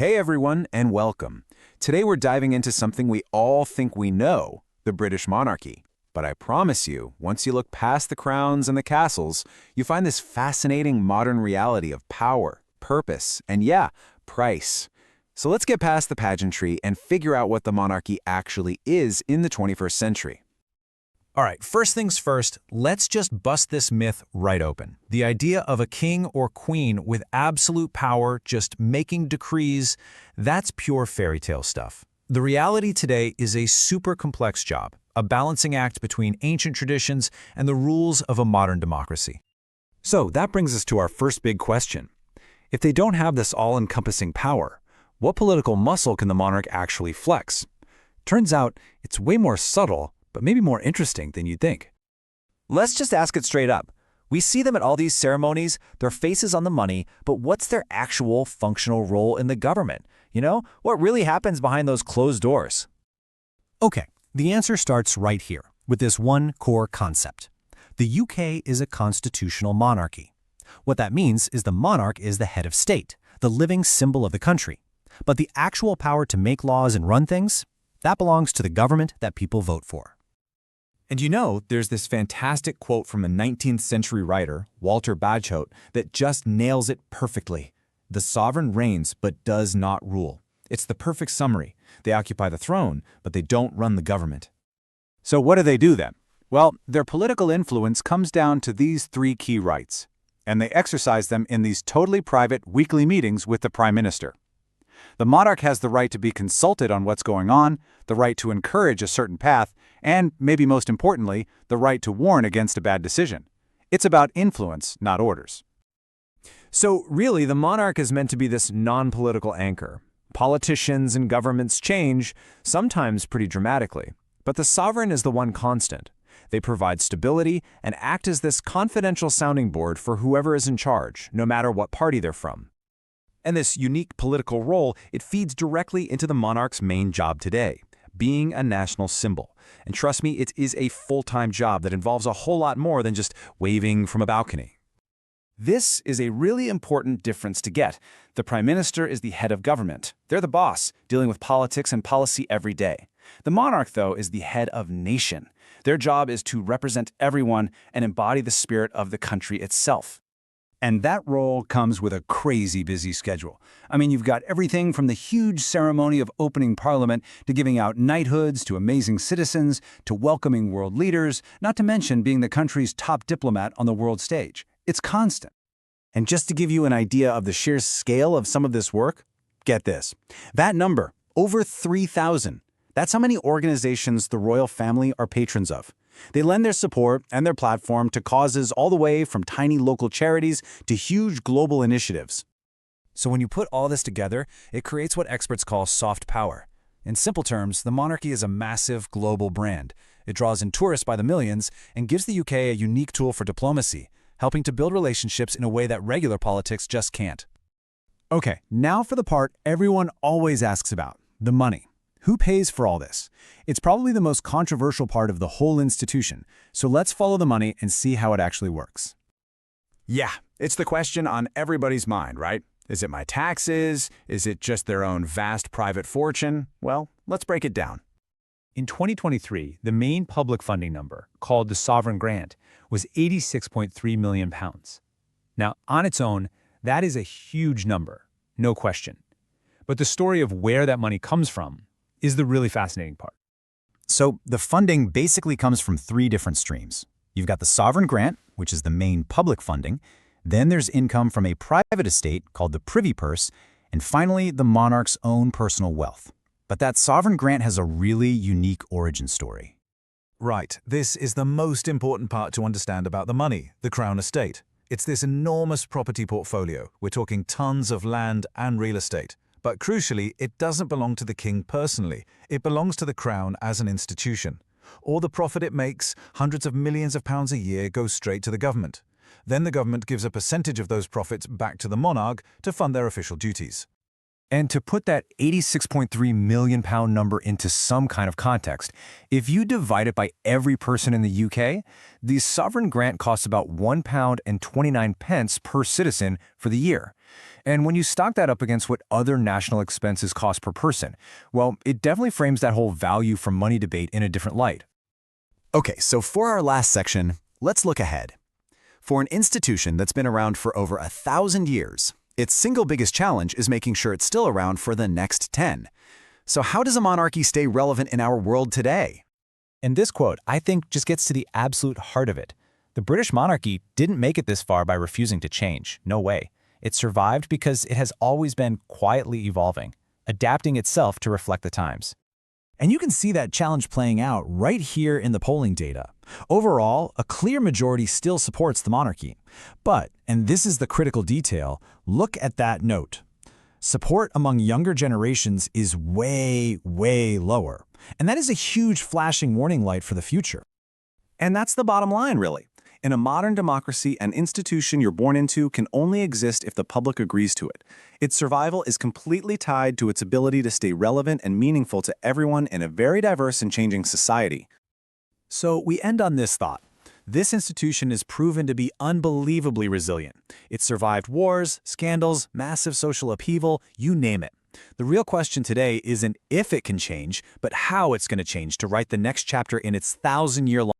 Hey everyone, and welcome. Today we're diving into something we all think we know, the British monarchy. But I promise you, once you look past the crowns and the castles, you find this fascinating modern reality of power, purpose, and yeah, price. So let's get past the pageantry and figure out what the monarchy actually is in the 21st century. All right, first things first, let's just bust this myth right open. The idea of a king or queen with absolute power just making decrees, that's pure fairy tale stuff. The reality today is a super complex job, a balancing act between ancient traditions and the rules of a modern democracy. So that brings us to our first big question. If they don't have this all-encompassing power, what political muscle can the monarch actually flex? Turns out it's way more subtle, but maybe more interesting than you'd think. Let's just ask it straight up. We see them at all these ceremonies, their faces on the money, but what's their actual functional role in the government? What really happens behind those closed doors? Okay, the answer starts right here, with this one core concept. The UK is a constitutional monarchy. What that means is the monarch is the head of state, the living symbol of the country. But the actual power to make laws and run things, that belongs to the government that people vote for. And there's this fantastic quote from a 19th century writer, Walter Bagehot, that just nails it perfectly. The sovereign reigns but does not rule. It's the perfect summary. They occupy the throne, but they don't run the government. So what do they do then? Well, their political influence comes down to these three key rights, and they exercise them in these totally private weekly meetings with the Prime Minister. The monarch has the right to be consulted on what's going on, the right to encourage a certain path, and, maybe most importantly, the right to warn against a bad decision. It's about influence, not orders. So really, the monarch is meant to be this non-political anchor. Politicians and governments change, sometimes pretty dramatically, but the sovereign is the one constant. They provide stability and act as this confidential sounding board for whoever is in charge, no matter what party they're from. And this unique political role, it feeds directly into the monarch's main job today, being a national symbol. And trust me, it is a full-time job that involves a whole lot more than just waving from a balcony. This is a really important difference to get. The Prime Minister is the head of government. They're the boss, dealing with politics and policy every day. The monarch, though, is the head of nation. Their job is to represent everyone and embody the spirit of the country itself. And that role comes with a crazy busy schedule. I mean, you've got everything from the huge ceremony of opening Parliament to giving out knighthoods to amazing citizens to welcoming world leaders, not to mention being the country's top diplomat on the world stage. It's constant. And just to give you an idea of the sheer scale of some of this work, get this. That number, over 3,000. That's how many organizations the royal family are patrons of. They lend their support and their platform to causes all the way from tiny local charities to huge global initiatives. So when you put all this together, it creates what experts call soft power. In simple terms, the monarchy is a massive global brand. It draws in tourists by the millions and gives the UK a unique tool for diplomacy, helping to build relationships in a way that regular politics just can't. Okay, now for the part everyone always asks about, the money. Who pays for all this? It's probably the most controversial part of the whole institution, so let's follow the money and see how it actually works. Yeah, it's the question on everybody's mind, right? Is it my taxes? Is it just their own vast private fortune? Well, let's break it down. In 2023, the main public funding number, called the sovereign grant, was £86.3 million. Now, on its own, that is a huge number, no question. But the story of where that money comes from is the really fascinating part. So the funding basically comes from three different streams. You've got the sovereign grant, which is the main public funding. Then there's income from a private estate called the privy purse. And finally, the monarch's own personal wealth. But that sovereign grant has a really unique origin story. Right, this is the most important part to understand about the money, the Crown estate. It's this enormous property portfolio. We're talking tons of land and real estate. But crucially, it doesn't belong to the king personally. It belongs to the Crown as an institution. All the profit it makes, hundreds of millions of pounds a year, goes straight to the government. Then the government gives a percentage of those profits back to the monarch to fund their official duties. And to put that £86.3 million number into some kind of context, if you divide it by every person in the UK, the sovereign grant costs about £1.29 per citizen for the year. And when you stock that up against what other national expenses cost per person, well, it definitely frames that whole value for money debate in a different light. Okay, so for our last section, let's look ahead. For an institution that's been around for over 1,000 years, its single biggest challenge is making sure it's still around for the next 10. So how does a monarchy stay relevant in our world today? And this quote, I think, just gets to the absolute heart of it. The British monarchy didn't make it this far by refusing to change. No way. It survived because it has always been quietly evolving, adapting itself to reflect the times. And you can see that challenge playing out right here in the polling data. Overall, a clear majority still supports the monarchy. But, and this is the critical detail, look at that note. Support among younger generations is way, way lower. And that is a huge flashing warning light for the future. And that's the bottom line, really. In a modern democracy, an institution you're born into can only exist if the public agrees to it. Its survival is completely tied to its ability to stay relevant and meaningful to everyone in a very diverse and changing society. So we end on this thought. This institution is proven to be unbelievably resilient. It's survived wars, scandals, massive social upheaval, you name it. The real question today isn't if it can change, but how it's going to change to write the next chapter in its 1,000-year-long